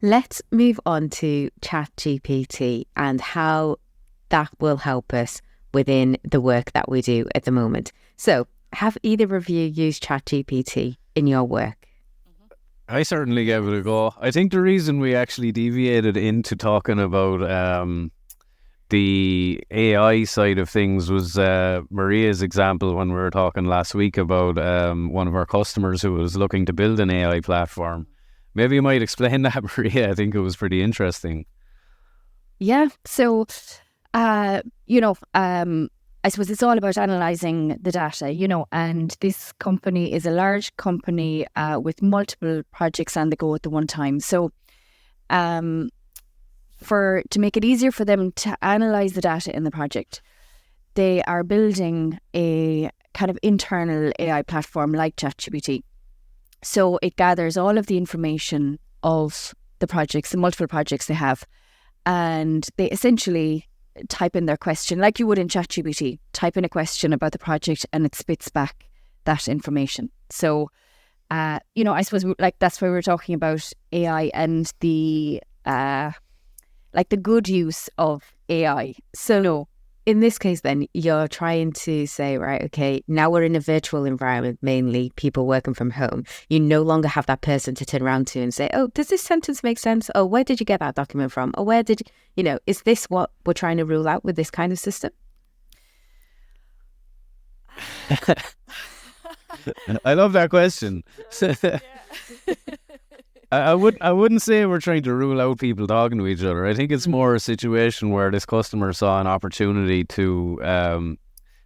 Let's move on to ChatGPT and how that will help us within the work that we do at the moment. So, have either of you used ChatGPT in your work? I certainly gave it a go. I think the reason we actually deviated into talking about the AI side of things was Maria's example when we were talking last week about one of our customers who was looking to build an AI platform. Maybe you might explain that, Maria. I think it was pretty interesting. Yeah. So, I suppose it's all about analysing the data, and this company is a large company with multiple projects on the go at the one time. So, to make it easier for them to analyse the data in the project, they are building a kind of internal AI platform like ChatGPT. So it gathers all of the information of the projects, the multiple projects they have, and they essentially type in their question like you would in ChatGPT, type in a question about the project and it spits back that information. So, I suppose that's why we're talking about AI and the good use of AI. So no. In this case, then, you're trying to say, right, okay, now we're in a virtual environment, mainly people working from home. You no longer have that person to turn around to and say, oh, does this sentence make sense? Oh, where did you get that document from? Or where did, is this what we're trying to rule out with this kind of system? I love that question. I wouldn't say we're trying to rule out people talking to each other. I think it's more a situation where this customer saw an opportunity to,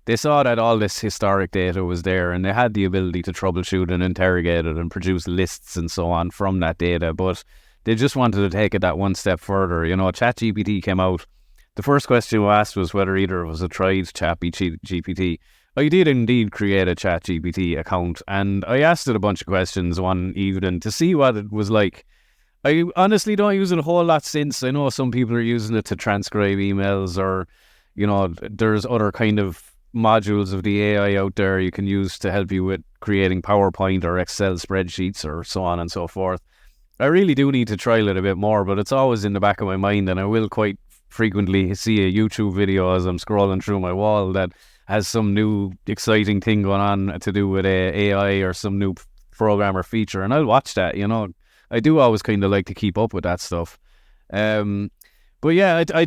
they saw that all this historic data was there and they had the ability to troubleshoot and interrogate it and produce lists and so on from that data. But they just wanted to take it that one step further. ChatGPT came out. The first question we asked was whether either of us had tried ChatGPT. I did indeed create a ChatGPT account and I asked it a bunch of questions one evening to see what it was like. I honestly don't use it a whole lot since. I know some people are using it to transcribe emails or, there's other kind of modules of the AI out there you can use to help you with creating PowerPoint or Excel spreadsheets or so on and so forth. I really do need to trial it a bit more, but it's always in the back of my mind and I will quite frequently see a YouTube video as I'm scrolling through my wall that has some new exciting thing going on to do with AI or some new program or feature, and I'll watch that. I do always kind of like to keep up with that stuff. But yeah, I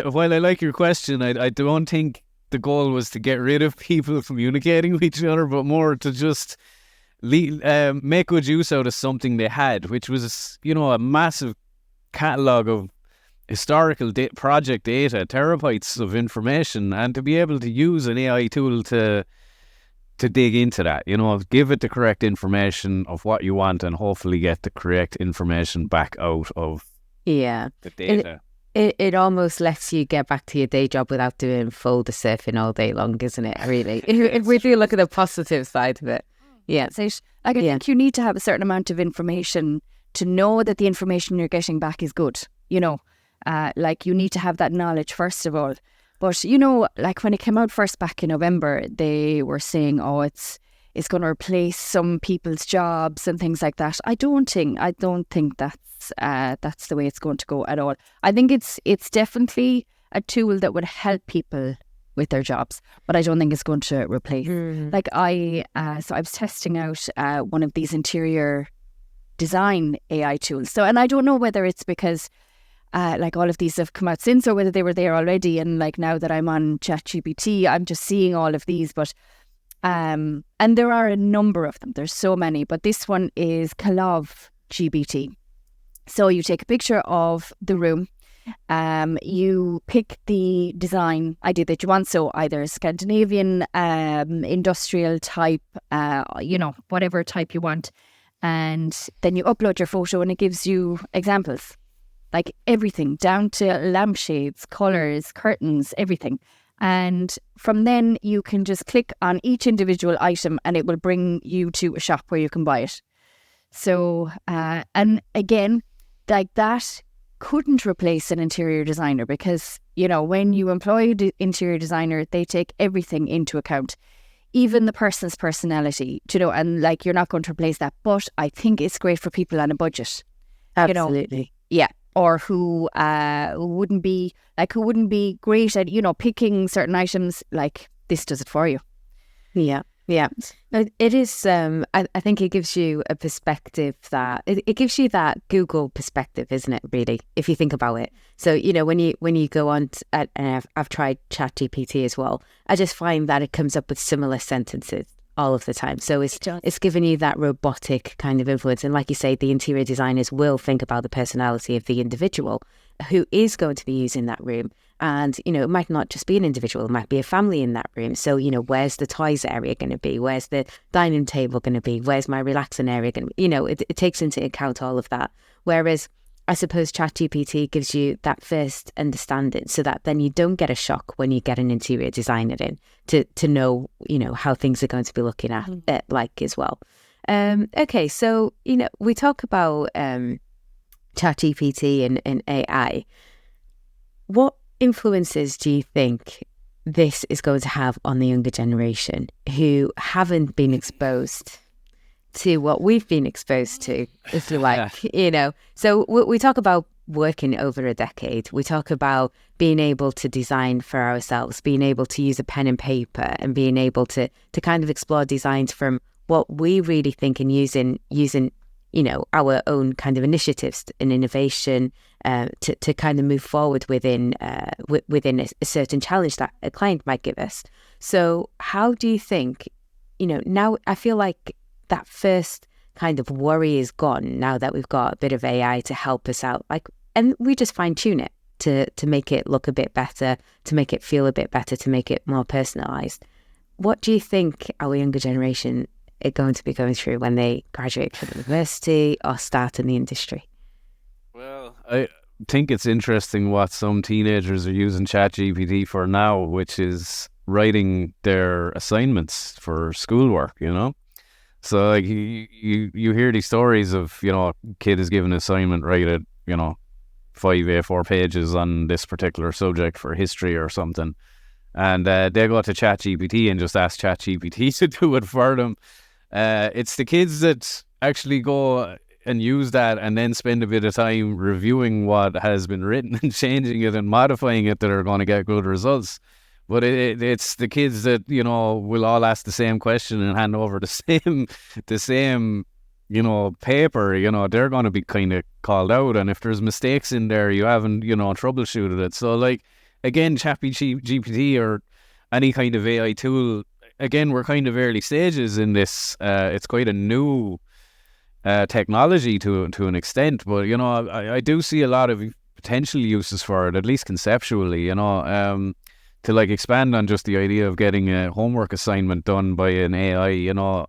while I like your question, I don't think the goal was to get rid of people communicating with each other, but more to just make good use out of something they had, which was a massive catalogue of historical project data, terabytes of information, and to be able to use an AI tool to dig into that, give it the correct information of what you want and hopefully get the correct information back out of the data. It almost lets you get back to your day job without doing folder surfing all day long, isn't it, really? If we do look at the positive side of it. Yeah. So I think you need to have a certain amount of information to know that the information you're getting back is good, you need to have that knowledge first of all. But when it came out first back in November, they were saying, oh, it's going to replace some people's jobs and things like that. I don't think that's the way it's going to go at all. I think it's definitely a tool that would help people with their jobs, but I don't think it's going to replace. So I was testing out one of these interior design AI tools. So, and I don't know whether it's because all of these have come out since or whether they were there already. And now that I'm on ChatGPT, I'm just seeing all of these. But and there are a number of them. There's so many. But this one is GBT. So you take a picture of the room. You pick the design idea that you want. So either Scandinavian, industrial type, whatever type you want. And then you upload your photo and it gives you examples. Like everything, down to lampshades, colours, curtains, everything. And from then you can just click on each individual item and it will bring you to a shop where you can buy it. So, and again, that couldn't replace an interior designer because, when you employ an interior designer, they take everything into account, even the person's personality, and you're not going to replace that. But I think it's great for people on a budget. Absolutely. Yeah. Or who wouldn't be great at, picking certain items, like this does it for you. Yeah. It is. I think it gives you a perspective that it gives you that Google perspective, isn't it? Really, if you think about it. So when you go on, and I've tried ChatGPT as well. I just find that it comes up with similar sentences all of the time. So it's giving you that robotic kind of influence. And like you say, the interior designers will think about the personality of the individual who is going to be using that room. And, it might not just be an individual, it might be a family in that room. So, where's the toys area going to be? Where's the dining table going to be? Where's my relaxing area going to be? It takes into account all of that. Whereas I suppose ChatGPT gives you that first understanding so that then you don't get a shock when you get an interior designer in to know, how things are going to be looking at it like as well. Okay, so, we talk about ChatGPT and AI. What influences do you think this is going to have on the younger generation who haven't been exposed to what we've been exposed to, if you like, So we talk about working over a decade. We talk about being able to design for ourselves, being able to use a pen and paper, and being able to kind of explore designs from what we really think, and using our own kind of initiatives and innovation to kind of move forward within a certain challenge that a client might give us. So how do you think, now I feel like that first kind of worry is gone now that we've got a bit of AI to help us out, and we just fine tune it to make it look a bit better, to make it feel a bit better, to make it more personalized. What do you think our younger generation are going to be going through when they graduate from university or start in the industry? Well, I think it's interesting what some teenagers are using ChatGPT for now, which is writing their assignments for schoolwork, So like you hear these stories of, a kid is given an assignment, write it, 5 A4 pages on this particular subject for history or something. And they go to ChatGPT and just ask ChatGPT to do it for them. It's the kids that actually go and use that and then spend a bit of time reviewing what has been written and changing it and modifying it that are going to get good results. But it's the kids that, will all ask the same question and hand over the same paper, they're going to be kind of called out. And if there's mistakes in there, you haven't, troubleshooted it. So like, again, ChatGPT or any kind of AI tool, again, we're kind of early stages in this. It's quite a new technology to an extent, but I do see a lot of potential uses for it, at least conceptually. To like expand on just the idea of getting a homework assignment done by an AI.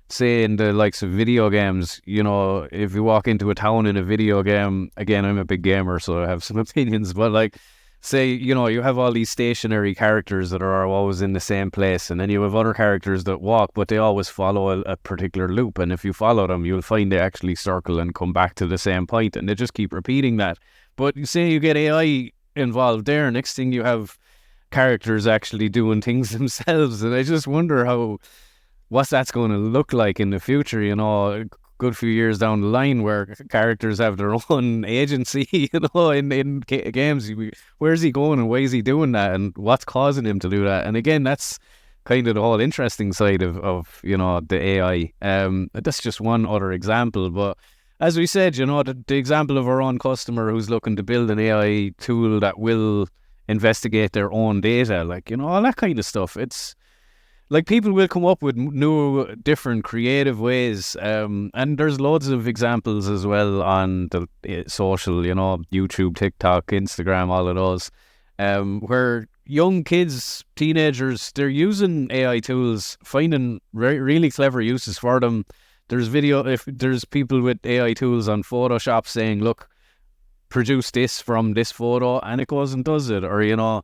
Say in the likes of video games, if you walk into a town in a video game, again, I'm a big gamer, so I have some opinions, but like, say, you have all these stationary characters that are always in the same place, and then you have other characters that walk, but they always follow a particular loop. And if you follow them, you'll find they actually circle and come back to the same point, and they just keep repeating that. But you say you get AI involved there, next thing you have characters actually doing things themselves. And I just wonder what that's going to look like in the future, a good few years down the line, where characters have their own agency, in games. Where's he going and why is he doing that, and what's causing him to do that? And again, that's kind of the whole interesting side of the AI. That's just one other example, but as we said, the example of our own customer who's looking to build an AI tool that will investigate their own data, all that kind of stuff. It's like people will come up with new, different, creative ways. And there's loads of examples as well on the social, YouTube, TikTok, Instagram, all of those, where young kids, teenagers, they're using AI tools, finding really clever uses for them. If there's people with AI tools on Photoshop saying, look, produce this from this photo, and it goes and does it. Or,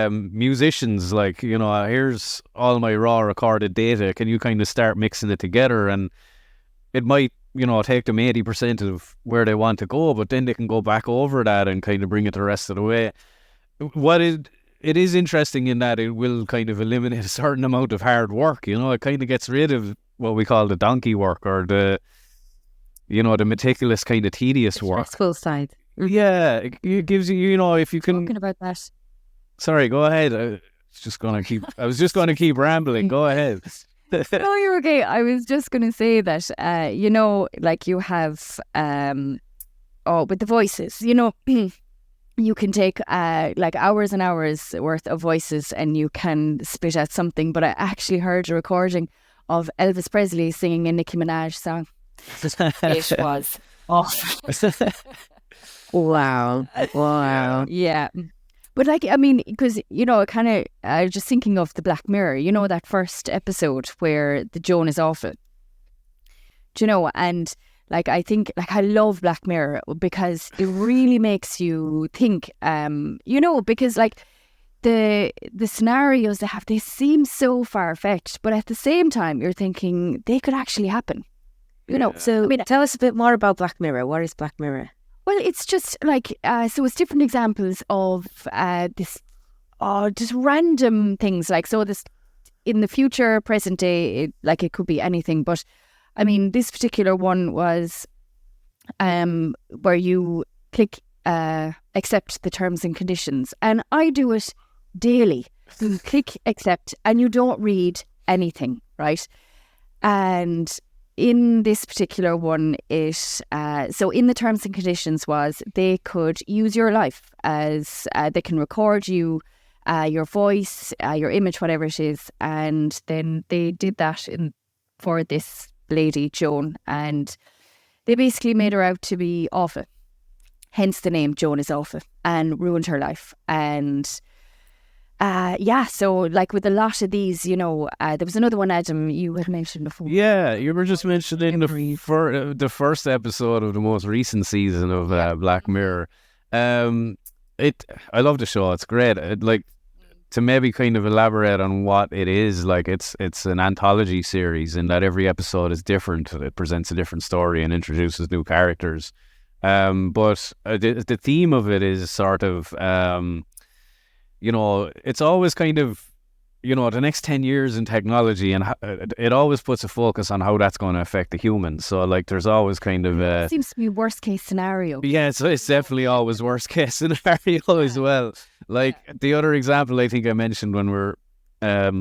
musicians, like, here's all my raw recorded data, can you kind of start mixing it together? And it might, take them 80% of where they want to go, but then they can go back over that and kind of bring it the rest of the way. It is interesting in that it will kind of eliminate a certain amount of hard work. It kind of gets rid of what we call the donkey work, or the the meticulous kind of tedious work. Stressful side. Yeah, it gives you, if you can. Talking about that. Sorry, go ahead. I was just going to keep rambling. Go ahead. No, you're okay. I was just going to say that, like you have, with the voices, you can take like hours and hours worth of voices and you can spit out something. But I actually heard a recording of Elvis Presley singing a Nicki Minaj song. It was awful. Wow. Yeah. But because, I was just thinking of the Black Mirror, that first episode where the Joan is awful. Do you know? And I think, I love Black Mirror because it really makes you think, because the scenarios they have, they seem so far-fetched, but at the same time, you're thinking they could actually happen. So tell us a bit more about Black Mirror. What is Black Mirror? Well, it's just so it's different examples of just random things. So this in the future, present day, it could be anything. But this particular one was where you click accept the terms and conditions, and I do it daily. You click accept, and you don't read anything, right? And in this particular one, so in the terms and conditions was they could use your life as they can record you, your voice, your image, whatever it is, and then they did that for this lady Joan, and they basically made her out to be awful, hence the name Joan is awful, and ruined her life. And so with a lot of these, there was another one, Adam, you had mentioned before. Yeah, you were just mentioning the first episode of the most recent season of Black Mirror. I love the show. It's great. To maybe kind of elaborate on what it is, it's an anthology series in that every episode is different. It presents a different story and introduces new characters. But the theme of it is sort of, it's always kind of, the next 10 years in technology, and it always puts a focus on how that's going to affect the humans. So there's always kind of it seems to be worst case scenario. Yeah, it's definitely always worst case scenario as well. The other example I think I mentioned when we were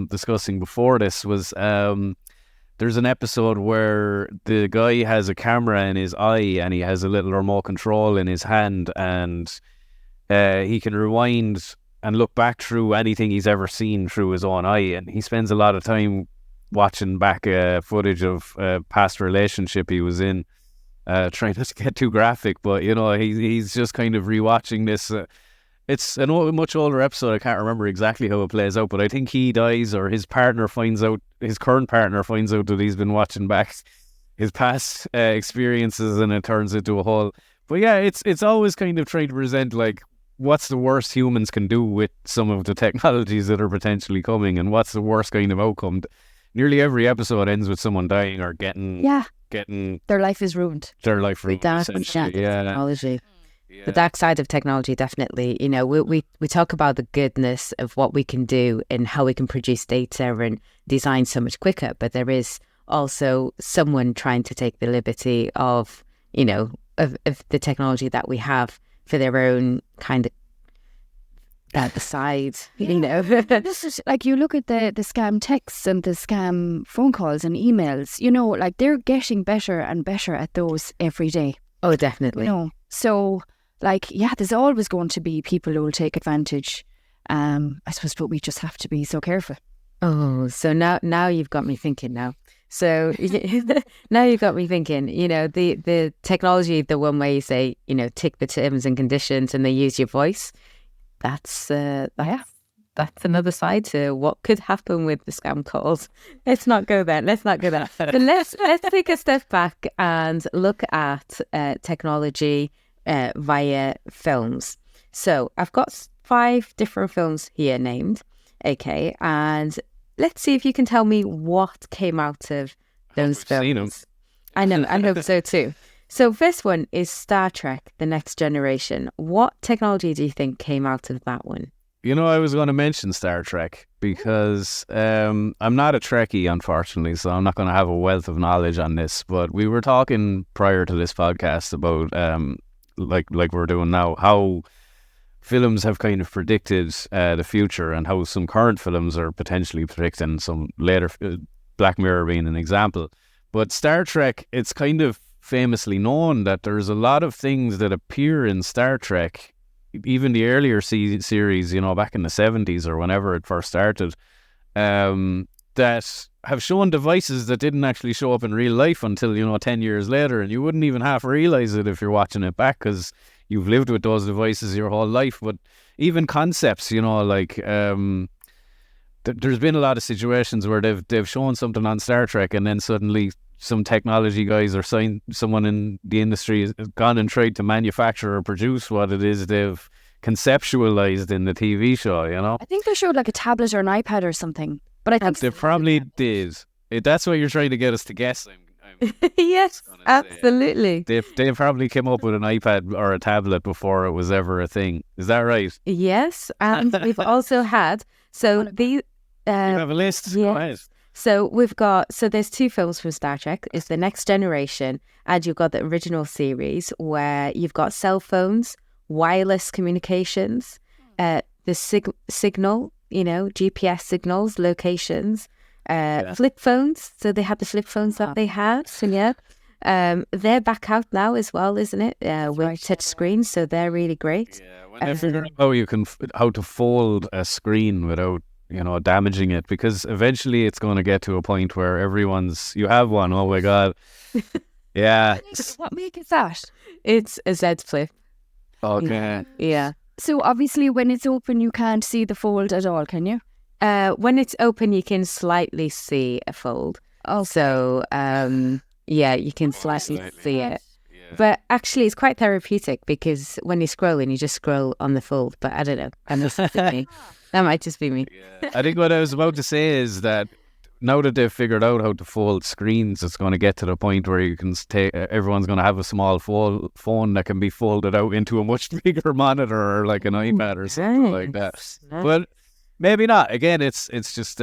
discussing before this was there's an episode where the guy has a camera in his eye and he has a little remote control in his hand, and he can rewind and look back through anything he's ever seen through his own eye. And he spends a lot of time watching back footage of a past relationship he was in, trying not to get too graphic, but he's just kind of rewatching this. It's a much older episode. I can't remember exactly how it plays out, but I think he dies, or his current partner finds out that he's been watching back his past experiences, and it turns into a whole. But yeah, it's always kind of trying to present what's the worst humans can do with some of the technologies that are potentially coming, and what's the worst kind of outcome. Nearly every episode ends with someone dying or getting their life is ruined. Their life ruined. Technology. Yeah. The dark side of technology, definitely. We talk about the goodness of what we can do and how we can produce data and design so much quicker, but there is also someone trying to take the liberty of the technology that we have for their own kind of the side, This is you look at the scam texts and the scam phone calls and emails, they're getting better and better at those every day. Oh, definitely. So there's always going to be people who will take advantage. I suppose, but we just have to be so careful. Oh, so now you've got me thinking now. So now you've got me thinking, the technology, the one where you say, tick the terms and conditions and they use your voice. That's another side to what could happen with the scam calls. Let's not go there. But let's take a step back and look at technology via films. So I've got 5 different films here named. Okay, and let's see if you can tell me what came out of those films. Seen them. I know, I hope so too. So first one is Star Trek, The Next Generation. What technology do you think came out of that one? I was going to mention Star Trek because I'm not a Trekkie, unfortunately, so I'm not going to have a wealth of knowledge on this. But we were talking prior to this podcast about, like we're doing now, how films have kind of predicted the future and how some current films are potentially predicting some later, Black Mirror being an example. But Star Trek, it's kind of famously known that there's a lot of things that appear in Star Trek, even the earlier series, back in the 70s or whenever it first started, that have shown devices that didn't actually show up in real life until, 10 years later. And you wouldn't even half realize it if you're watching it back because you've lived with those devices your whole life. But even concepts, like there's been a lot of situations where they've shown something on Star Trek and then suddenly some technology guys or someone in the industry has gone and tried to manufacture or produce what it is they've conceptualized in the TV show, I think they showed like a tablet or an iPad or something. But I think they probably did. That's what you're trying to get us to guess. Yes, absolutely. They probably came up with an iPad or a tablet before it was ever a thing. Is that right? Yes, and we've also had you have a list. Yes. Go ahead. So there's two films from Star Trek. It's The Next Generation, and you've got the original series where you've got cell phones, wireless communications, the signal, GPS signals, locations, flip phones. So they had the flip phones that they had. So they're back out now as well, isn't it? With touch screens, so they're really great. Yeah, when they figure out how to fold a screen without damaging it, because eventually it's going to get to a point where you have one. Oh my God. Yeah. What make is that? It's a Z Flip. Okay. Yeah. So obviously when it's open, you can't see the fold at all, can you? When it's open, you can slightly see a fold. Oh. So, you can slightly see it. Yeah. But actually, it's quite therapeutic because when you're scrolling, you just scroll on the fold. But I don't know. And that's just me. That might just be me. Yeah. I think what I was about to say is that now that they've figured out how to fold screens, it's going to get to the point where you can everyone's going to have a small phone that can be folded out into a much bigger monitor or like an iPad or something like that. Nice. But maybe not. Again, it's just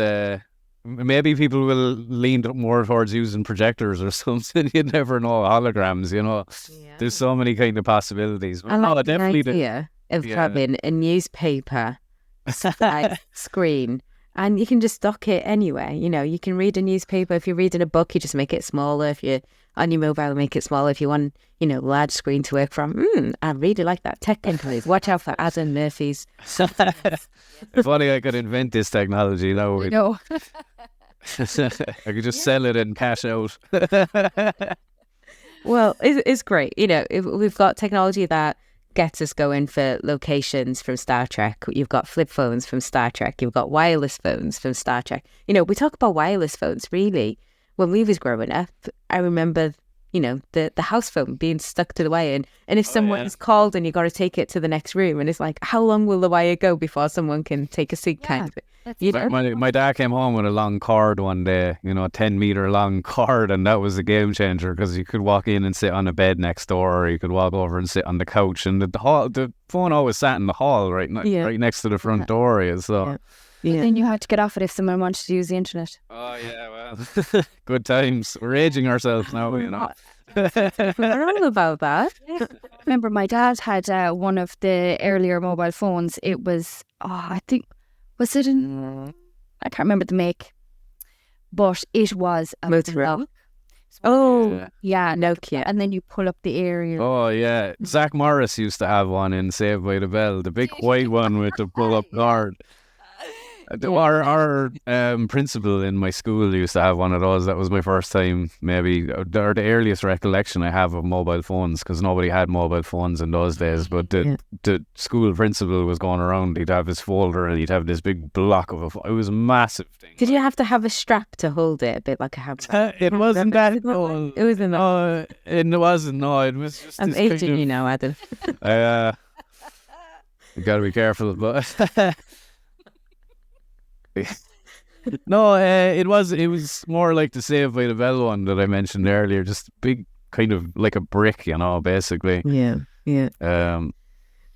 maybe people will lean more towards using projectors or something. You never know. Holograms, Yeah. There's so many kind of possibilities. But I like the definitely idea of having a newspaper screen, and you can just dock it anywhere. You can read a newspaper. If you're reading a book, you just make it smaller. If you're on your mobile, make it smaller. If you want, large screen to work from, I really like that. Tech companies, watch out for Adam Murphy's. If only I could invent this technology now. No. I could just sell it and cash out. Well, it's great. If we've got technology that gets us going for locations from Star Trek. You've got flip phones from Star Trek. You've got wireless phones from Star Trek. We talk about wireless phones, really. When we was growing up, I remember, the house phone being stuck to the wire. And if someone's called and you got to take it to the next room, and it's like, how long will the wire go before someone can take a seat kind of thing? My dad came home with a long cord one day, a 10-meter long cord, and that was a game changer because you could walk in and sit on a bed next door, or you could walk over and sit on the couch, and the phone always sat in the hall right next to the front door. So. Yeah. And then you had to get off it if someone wanted to use the internet. Oh yeah, well, good times. We're aging ourselves now, We're all about that. Yeah. I remember my dad had one of the earlier mobile phones. It was, I think, was it I can't remember the make, but it was a Motorola. block. Oh, yeah, Nokia. And then you pull up the aerial. Oh yeah, Zach Morris used to have one in Saved by the Bell, the big white one with the pull-up cord. Our principal in my school used to have one of those. That was my first time, maybe, or the earliest recollection I have of mobile phones, because nobody had mobile phones in those days. But the school principal was going around. He'd have his folder and he'd have this big block of it was a massive thing. Did you have to have a strap to hold it, a bit like a hammer? It wasn't that. It wasn't. It wasn't. No, it was just. I'm aging you now, Adam. You got to be careful, but. No, it was more like the Saved by the Bell one that I mentioned earlier, just big, kind of like a brick, basically. Yeah.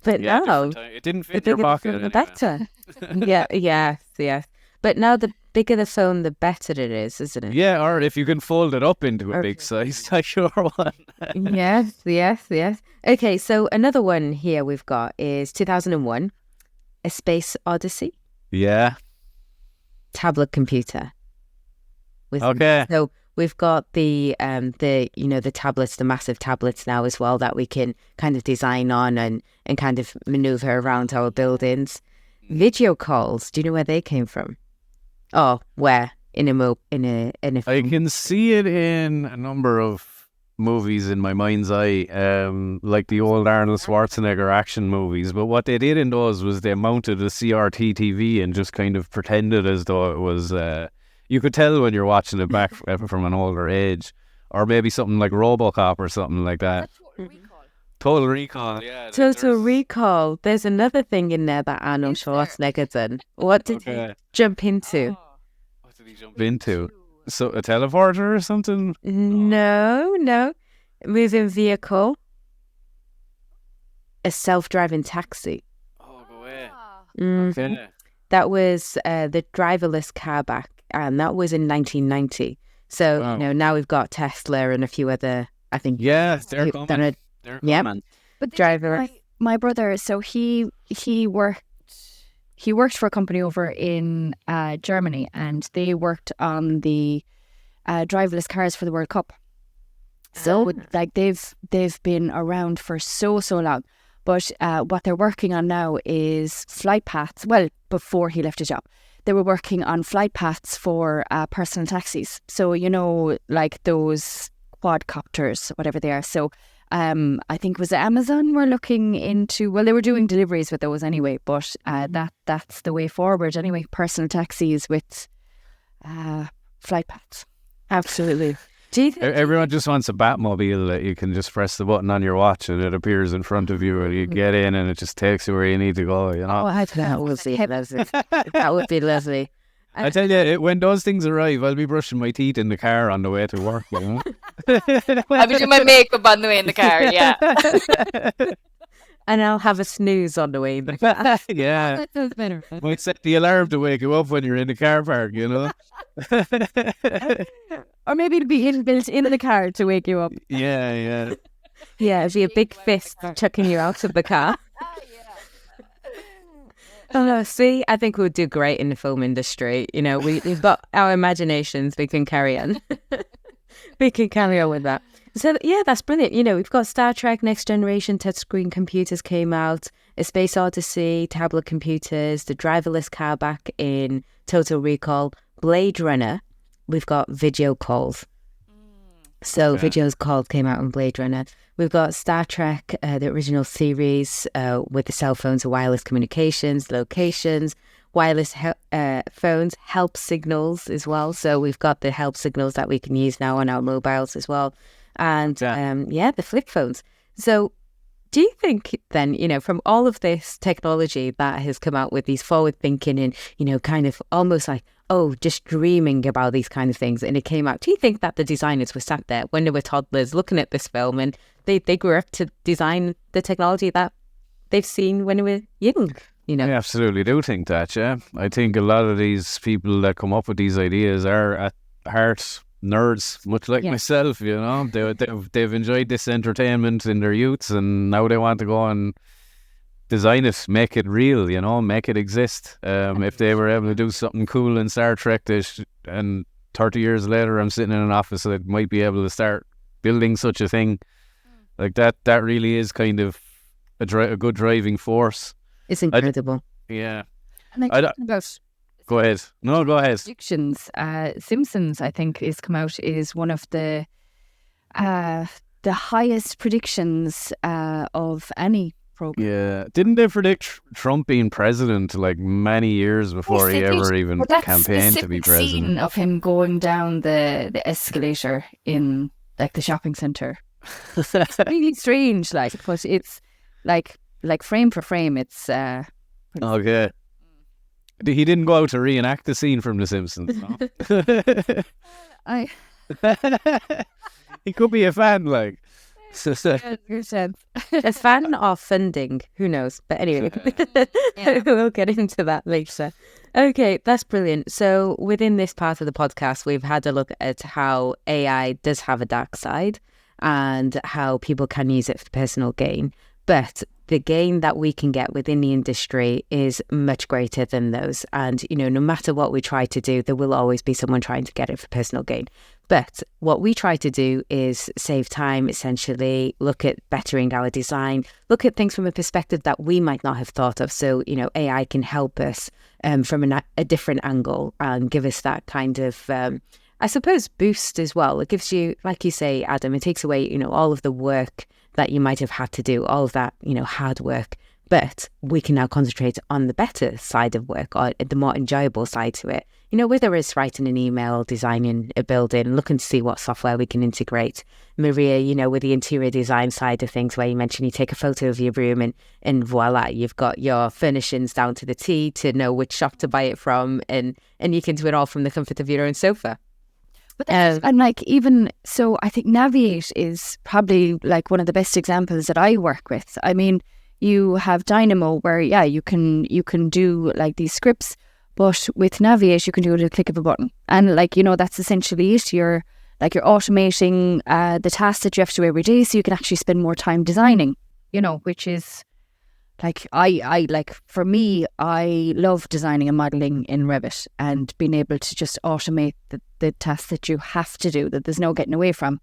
But Yeah, now, different time. It didn't the fit in your bigger the pocket. phone, the Anyway. better. Yeah, yes. But now the bigger the phone, the better it is, isn't it? Yeah, or if you can fold it up into a Or- big size, like your one. Yes. Okay, so another one here we've got is 2001, A Space Odyssey, Yeah. tablet computer. Okay. So we've got the tablets, the massive tablets now as well that we can kind of design on and kind of maneuver around our buildings. Video calls, do you know where they came from? Oh, where? In a I film. can see it in a number of movies in my mind's eye, like the old Arnold Schwarzenegger action movies. But what they did in those was they mounted a CRT TV and just kind of pretended as though it was. You could tell when you're watching it back from an older age, or maybe something like RoboCop or something like that. Total Recall. Yeah. Total Recall. There's another thing in there that Arnold Schwarzenegger done. What did he jump into? What did he jump into? So a teleporter or something? No. Moving vehicle. A self-driving taxi. Oh, go away. Mhm. Okay. That was the driverless car back, and that was in 1990. So Wow. now we've got Tesla and a few other, I think. Yeah, they're that coming. are They're Yep. coming. But driver. my brother, so he worked for a company over in Germany, and they worked on the driverless cars for the World Cup. So like they've been around for so long. But what they're working on now is flight paths. Well, before he left his job, they were working on flight paths for personal taxis. So like those quadcopters, whatever they are. So I think it was Amazon were looking into. Well, they were doing deliveries with those anyway. But that's the way forward anyway. Personal taxis with flight paths. Absolutely. Do you think Everyone just wants a Batmobile that you can just press the button on your watch and it appears in front of you and you get in and it just takes you where you need to go, you know? Oh, I think that would be lovely. That would be lovely. I tell you, when those things arrive, I'll be brushing my teeth in the car on the way to work, you know? I'll be doing my makeup on the way in the car, yeah. And I'll have a snooze on the way. Yeah. That sounds better. Might set the alarm to wake you up when you're in the car park, you know? Or maybe it'll be inbuilt in the car to wake you up. Yeah. Yeah, it'd be a big fist chucking you out of the car. Oh, no, see, I think we would do great in the film industry. We've got our imaginations. We can carry on. We can carry on with that. So, yeah, that's brilliant. We've got Star Trek, Next Generation, touchscreen computers came out, A Space Odyssey, tablet computers, the driverless car back in Total Recall, Blade Runner. We've got video calls. So video calls came out on Blade Runner. We've got Star Trek, the original series with the cell phones, wireless communications, locations, wireless phones, help signals as well. So we've got the help signals that we can use now on our mobiles as well. And the flip phones. So do you think then, from all of this technology that has come out with these forward thinking and, kind of almost like, just dreaming about these kind of things, and it came out, do you think that the designers were sat there when they were toddlers looking at this film and they grew up to design the technology that they've seen when they were young? I absolutely do think that, yeah. I think a lot of these people that come up with these ideas are at heart nerds, much like myself, They've enjoyed this entertainment in their youths and now they want to go and design it, make it real, make it exist. If they were able to do something cool in Star Trek and 30 years later I'm sitting in an office that might be able to start building such a thing, like that really is kind of a good driving force. It's incredible. Yeah. And about Go ahead. No, go ahead. predictions. Simpsons, I think, is one of the highest predictions of any program. Yeah. Didn't they predict Trump being president like many years before he ever even campaigned to be president? Scene of him going down the escalator in like the shopping centre. It's really strange, but it's like frame for frame. It's okay. He didn't go out to reenact the scene from The Simpsons, no? He could be a fan, like. A fan or funding, who knows? But anyway, we'll get into that later. Okay, that's brilliant. So within this part of the podcast, we've had a look at how AI does have a dark side and how people can use it for personal gain. But the gain that we can get within the industry is much greater than those. And, you know, no matter what we try to do, there will always be someone trying to get it for personal gain. But what we try to do is save time, essentially, look at bettering our design, look at things from a perspective that we might not have thought of. So, you know, AI can help us from a different angle and give us that kind of, I suppose, boost as well. It gives you, like you say, Adam, it takes away, you know, all of the work that you might have had to do, all of that, you know, hard work. But we can now concentrate on the better side of work, or the more enjoyable side to it. You know, whether it's writing an email, designing a building, looking to see what software we can integrate. Maria, you know, with the interior design side of things, where you mentioned you take a photo of your room and voila, you've got your furnishings down to the T to know which shop to buy it from, and you can do it all from the comfort of your own sofa. But and like, even so, I think Naviate is probably like one of the best examples that I work with. I mean, you have Dynamo where, yeah, you can do like these scripts, but with Naviate, you can do it at a click of a button. And like, you know, that's essentially it. You're automating the tasks that you have to do every day, so you can actually spend more time designing, you know, which is like, I like, for me, I love designing and modeling in Revit, and being able to just automate the tasks that you have to do, that there's no getting away from.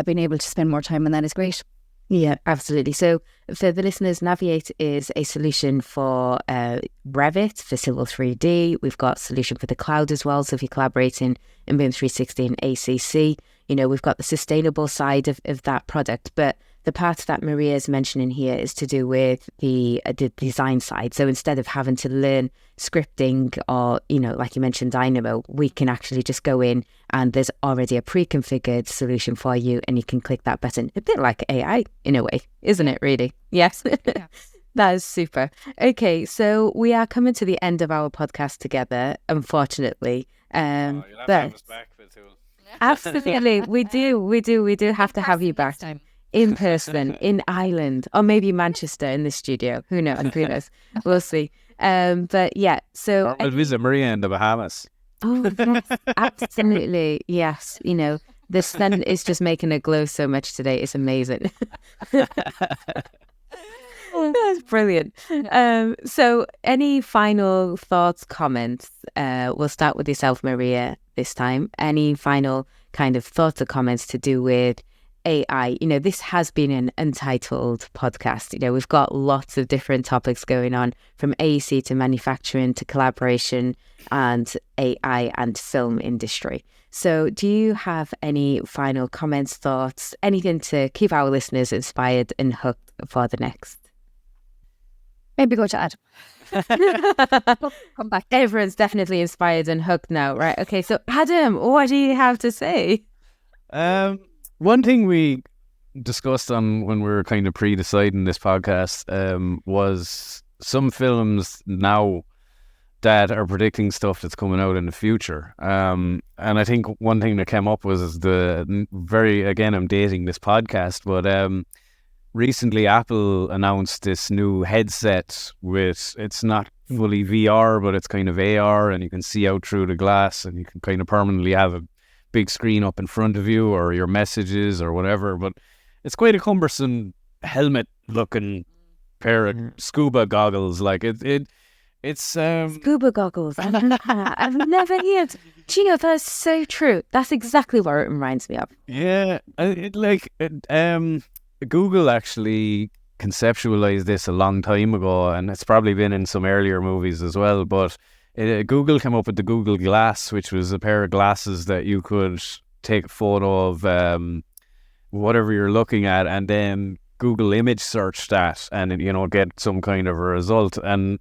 Being able to spend more time on that is great. Yeah, absolutely. So for the listeners, Naviate is a solution for Revit, for Civil 3D. We've got a solution for the cloud as well. So if you're collaborating in BIM 360 and ACC, you know, we've got the sustainable side of that product. But the part that Maria is mentioning here is to do with the design side. So instead of having to learn scripting or, you know, like you mentioned, Dynamo, we can actually just go in and there's already a pre-configured solution for you, and you can click that button. A bit like AI in a way, isn't it, really? Yes. Yeah. That is super. Okay, so we are coming to the end of our podcast together, unfortunately. You'll have but to have us back, Bettool. Absolutely, we do have to have you back. In person, in Ireland, or maybe Manchester in the studio. Who knows? Who knows? We'll see. But yeah, so... Or we'll visit Maria in the Bahamas. Oh, yes, absolutely. Yes, you know, the sun is just making it glow so much today. It's amazing. That's brilliant. So any final thoughts, comments? We'll start with yourself, Maria, this time. Any final kind of thoughts or comments to do with AI? You know, this has been an Untitled podcast. You know, we've got lots of different topics going on, from AEC to manufacturing to collaboration and AI and film industry. So do you have any final comments, thoughts, anything to keep our listeners inspired and hooked for the next? Maybe go to Adam. Come back. Everyone's definitely inspired and hooked now, right? Okay, so Adam, what do you have to say? One thing we discussed on when we were kind of pre-deciding this podcast was some films now that are predicting stuff that's coming out in the future. And I think one thing that came up was again, I'm dating this podcast, but recently Apple announced this new headset it's not fully VR, but it's kind of AR, and you can see out through the glass, and you can kind of permanently have a big screen up in front of you, or your messages or whatever. But it's quite a cumbersome helmet looking pair of scuba goggles. Like it's scuba goggles. I've never heard. Do you know, that's so true. That's exactly what it reminds me of. Yeah, Google actually conceptualized this a long time ago, and it's probably been in some earlier movies as well, but Google came up with the Google Glass, which was a pair of glasses that you could take a photo of whatever you're looking at, and then Google image search that and, you know, get some kind of a result. And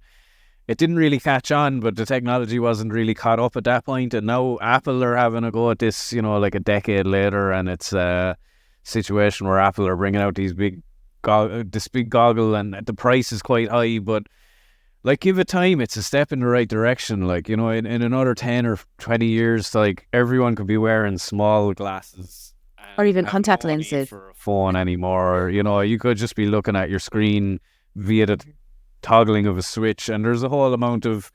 it didn't really catch on, but the technology wasn't really caught up at that point, and now Apple are having a go at this, you know, like a decade later, and it's a situation where Apple are bringing out this big goggle, and the price is quite high, but like, give it time, it's a step in the right direction. Like, you know, in another 10 or 20 years, like, everyone could be wearing small glasses, Or even have contact no need lenses. for a phone anymore. You know, you could just be looking at your screen via the toggling of a switch, and there's a whole amount of,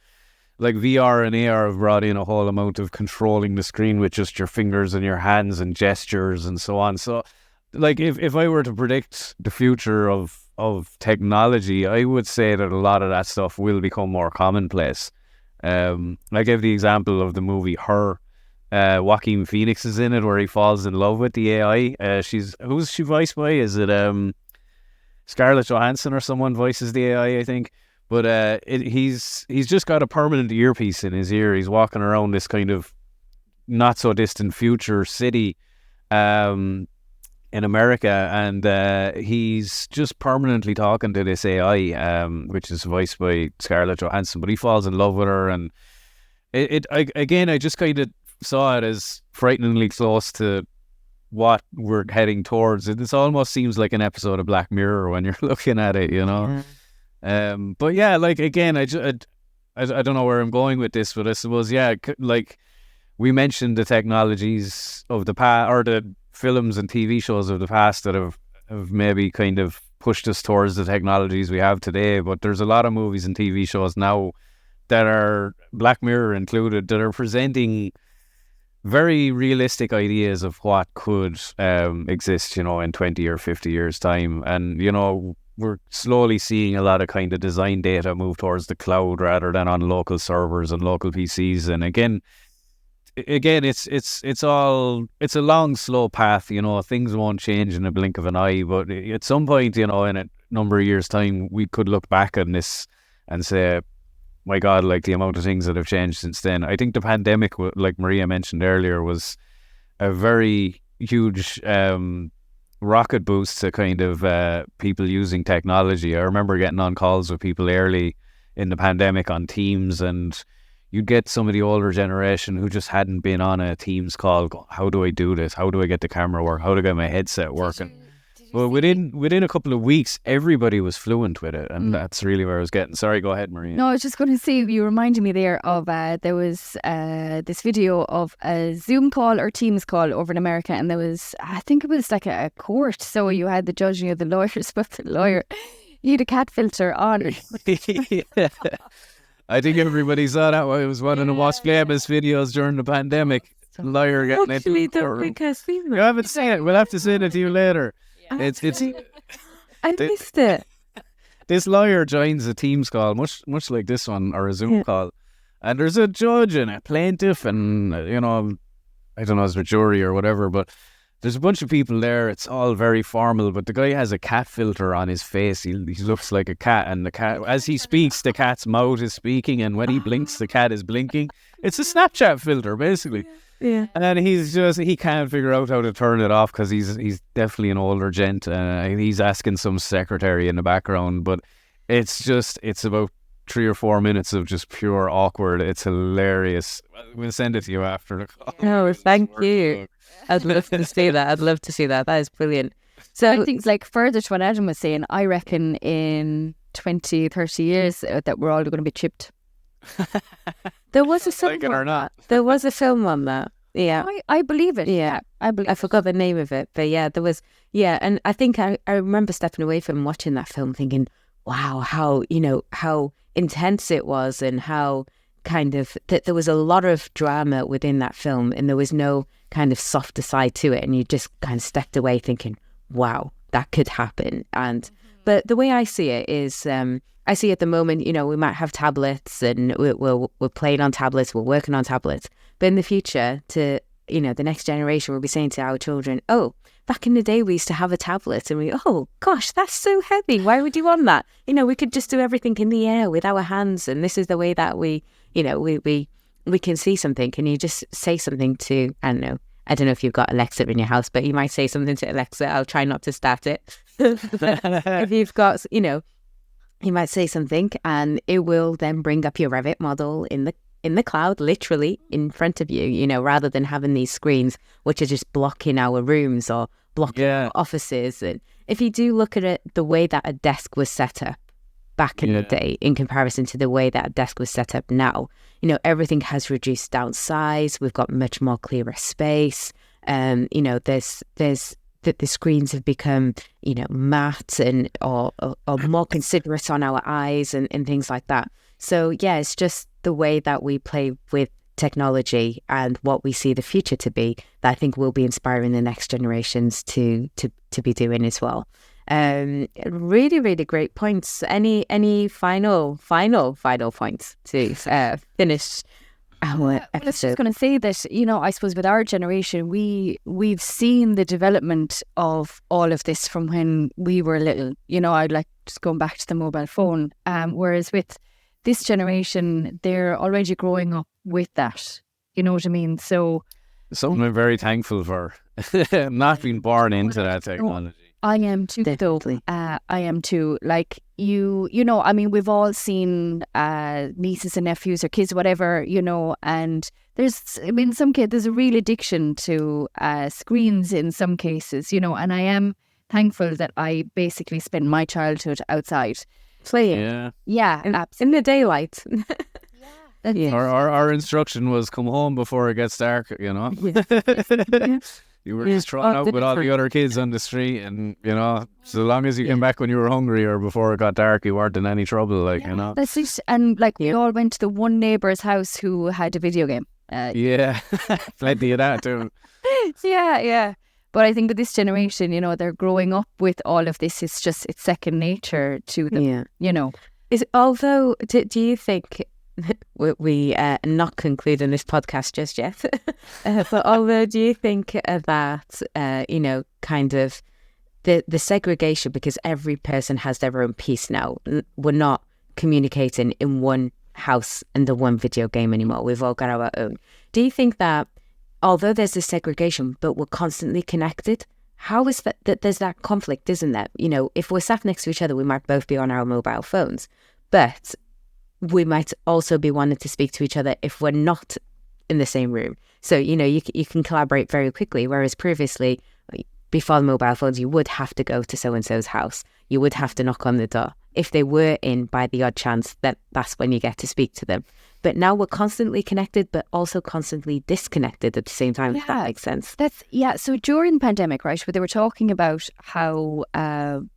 like, VR and AR have brought in a whole amount of controlling the screen with just your fingers and your hands and gestures and so on. So, like, if I were to predict the future of technology, I would say that a lot of that stuff will become more commonplace. I gave the example of the movie Her. Joaquin Phoenix is in it, where he falls in love with the AI. Who's she voiced by? Is it Scarlett Johansson or someone voices the AI, I think? But he's just got a permanent earpiece in his ear. He's walking around this kind of not so distant future city in America, and he's just permanently talking to this AI, which is voiced by Scarlett Johansson. But he falls in love with her, and I just kind of saw it as frighteningly close to what we're heading towards. This almost seems like an episode of Black Mirror when you're looking at it, you know. But yeah, like, again, I don't know where I'm going with this, but I suppose, yeah, like we mentioned the technologies of the past, or the films and TV shows of the past that have maybe kind of pushed us towards the technologies we have today. But there's a lot of movies and TV shows now that are, Black Mirror included, that are presenting very realistic ideas of what could exist, you know, in 20 or 50 years' time. And, you know, we're slowly seeing a lot of kind of design data move towards the cloud rather than on local servers and local PCs. And again, it's a long, slow path. You know, things won't change in a blink of an eye. But at some point, you know, in a number of years' time, we could look back on this and say, my God, like, the amount of things that have changed since then. I think the pandemic, like Maria mentioned earlier, was a very huge rocket boost to kind of people using technology. I remember getting on calls with people early in the pandemic on Teams, and you'd get some of the older generation who just hadn't been on a Teams call. How do I do this? How do I get the camera work? How do I get my headset working? Well, within a couple of weeks, everybody was fluent with it, and that's really where I was getting. Sorry, go ahead, Maria. No, I was just going to say, you reminded me there of there was this video of a Zoom call or Teams call over in America, and there was, I think it was like a court. So you had the judge and you had the lawyers, but the lawyer, he had a cat filter on. Yeah. I think everybody saw that. It was one of the most famous videos during the pandemic. Lawyer getting it. Actually, don't think I've seen You that. haven't seen it. We'll have to send it to you later. It's I missed it. This lawyer joins a Teams call, much like this one, or a Zoom call, and there's a judge and a plaintiff, and, you know, I don't know, it's a jury or whatever, but there's a bunch of people there. It's all very formal, but the guy has a cat filter on his face. He looks like a cat, and the cat, as he speaks, the cat's mouth is speaking, and when he blinks, the cat is blinking. It's a Snapchat filter, basically. Yeah. And he can't figure out how to turn it off because he's definitely an older gent. He's asking some secretary in the background, but it's about 3 or 4 minutes of just pure awkward. It's hilarious. We'll send it to you after the call. Oh, thank you. I'd love to see that. That is brilliant. So I think, like, further to what Adam was saying, I reckon in 20, 30 years that we're all going to be chipped. there was a film Like it or not. There was a film on that. Yeah. I believe it. Yeah. I believe I forgot the name of it, but yeah, there was, and I think I remember stepping away from watching that film thinking, wow, how intense it was, and how kind of, that there was a lot of drama within that film, and there was no kind of softer side to it, and you just kind of stepped away thinking, wow, that could happen. And but the way I see it is, I see at the moment, we might have tablets, and we're playing on tablets, we're working on tablets. But in the future, the next generation will be saying to our children, oh, back in the day, we used to have a tablet, and oh, gosh, that's so heavy. Why would you want that? We could just do everything in the air with our hands. And this is the way that we can see something. Can you just say something to, I don't know if you've got Alexa in your house, but you might say something to Alexa. I'll try not to start it. If you've got, you might say something, and it will then bring up your Revit model in the cloud, literally in front of you, rather than having these screens which are just blocking our rooms or blocking our offices. And if you do look at it, the way that a desk was set up back in the day in comparison to the way that a desk was set up now, everything has reduced down size. We've got much more clearer space. You know, there's that the screens have become, you know, matte and or more considerate on our eyes and things like that. So yeah, it's just the way that we play with technology and what we see the future to be that I think will be inspiring the next generations to be doing as well. Really, really great points. Any final points to finish our I was episode? just going to say that, you know, I suppose with our generation, we've seen the development of all of this from when we were little. You know, I'd like just going back to the mobile phone. Whereas with this generation, they're already growing up with that. You know what I mean? So something I'm very thankful for, not being born into that technology. I am too, Definitely. though. I am too. Like you know, I mean, we've all seen nieces and nephews or kids, whatever, you know, and there's, I mean, in some cases, there's a real addiction to screens in some cases, you know, and I am thankful that I basically spent my childhood outside. Playing. Yeah, absolutely. In the daylight. Yeah. Our instruction was come home before it gets dark, you know. Yeah. You were just trying out with all the other kids on the street, and you know, so long as you came back when you were hungry or before it got dark, you weren't in any trouble, like, you know. That's it. And like we all went to the one neighbour's house who had a video game. Yeah, plenty of that too. Yeah. But I think with this generation, you know, they're growing up with all of this. It's second nature to them, you know. Although, do you think, we not concluding this podcast just yet, but although do you think that, you know, kind of the segregation, because every person has their own piece now, we're not communicating in one house and the one video game anymore. We've all got our own. Do you think that although there's this segregation, but we're constantly connected, how is that there's that conflict, isn't there? You know, if we're sat next to each other, we might both be on our mobile phones, but we might also be wanting to speak to each other if we're not in the same room. So, you know, you can collaborate very quickly, whereas previously, before the mobile phones, you would have to go to so-and-so's house. You would have to knock on the door. If they were in by the odd chance, that's when you get to speak to them. But now we're constantly connected, but also constantly disconnected at the same time, if that makes sense. So during the pandemic, right, where they were talking about how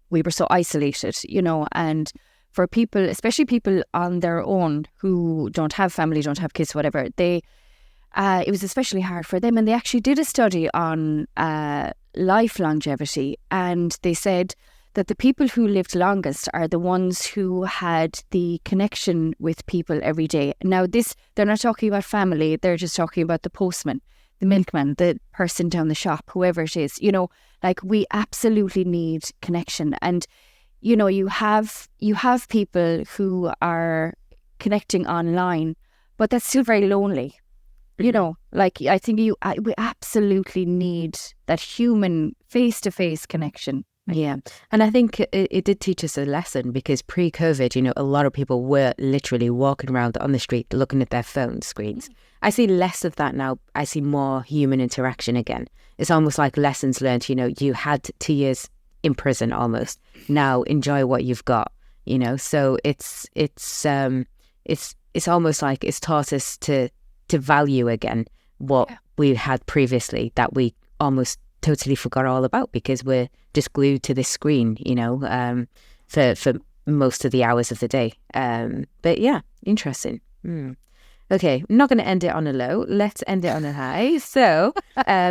we were so isolated, you know, and for people, especially people on their own who don't have family, don't have kids, whatever, it was especially hard for them. And they actually did a study on life longevity, and they said that the people who lived longest are the ones who had the connection with people every day. Now, they're not talking about family, they're just talking about the postman, the milkman, the person down the shop, whoever it is. You know, like, we absolutely need connection. And you know, you have people who are connecting online, but that's still very lonely. You know, like, I think we absolutely need that human face-to-face connection. Yeah. And I think it did teach us a lesson, because pre-COVID, you know, a lot of people were literally walking around on the street looking at their phone screens. I see less of that now. I see more human interaction again. It's almost like lessons learned. You know, you had 2 years in prison almost. Now enjoy what you've got, you know. So it's almost like it's taught us to value again what we had previously, that we almost totally forgot all about, because we're just glued to this screen, you know, for most of the hours of the day. But yeah, interesting. Okay, I'm not going to end it on a low. Let's end it on a high. So,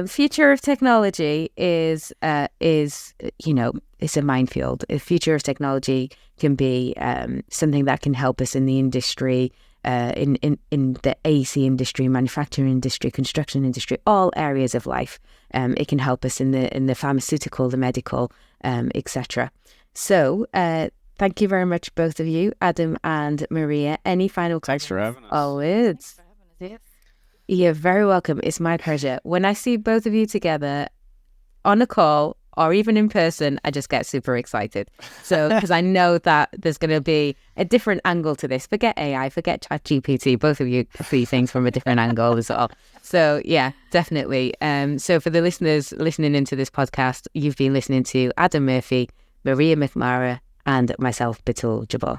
future of technology is you know, it's a minefield. The future of technology can be something that can help us in the industry, in the AC industry, manufacturing industry, construction industry, all areas of life. It can help us in the pharmaceutical, the medical, etc. So, thank you very much, both of you, Adam and Maria. Any final comments? Thanks for having us. Always. Thanks for having us. You're very welcome. It's my pleasure. When I see both of you together on a call or even in person, I just get super excited. So, because I know that there's going to be a different angle to this. Forget AI, forget ChatGPT. Both of you see things from a different angle as well. So, yeah, definitely. So, for the listeners listening into this podcast, you've been listening to Adam Murphy, Maria McMara, and myself, Bettool Jabur.